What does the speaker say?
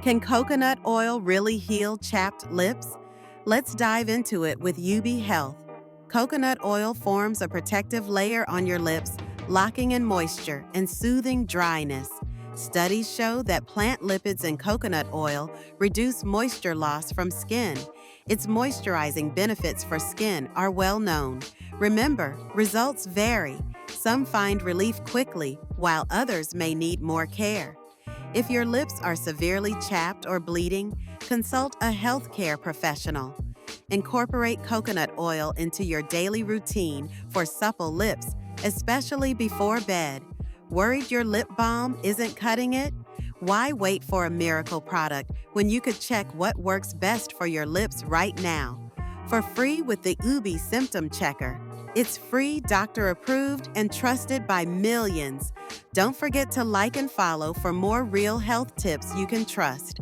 Can coconut oil really heal chapped lips? Let's dive into it with Ubie Health. Coconut oil forms a protective layer on your lips, locking in moisture and soothing dryness. Studies show that plant lipids in coconut oil reduce moisture loss from skin. Its moisturizing benefits for skin are well known. Remember, results vary. Some find relief quickly, while others may need more care. If your lips are severely chapped or bleeding, consult a healthcare professional. Incorporate coconut oil into your daily routine for supple lips, especially before bed. Worried your lip balm isn't cutting it? Why wait for a miracle product when you could check what works best for your lips right now? For free with the Ubie Symptom Checker. It's free, doctor-approved, and trusted by millions. Don't forget to like and follow for more real health tips you can trust.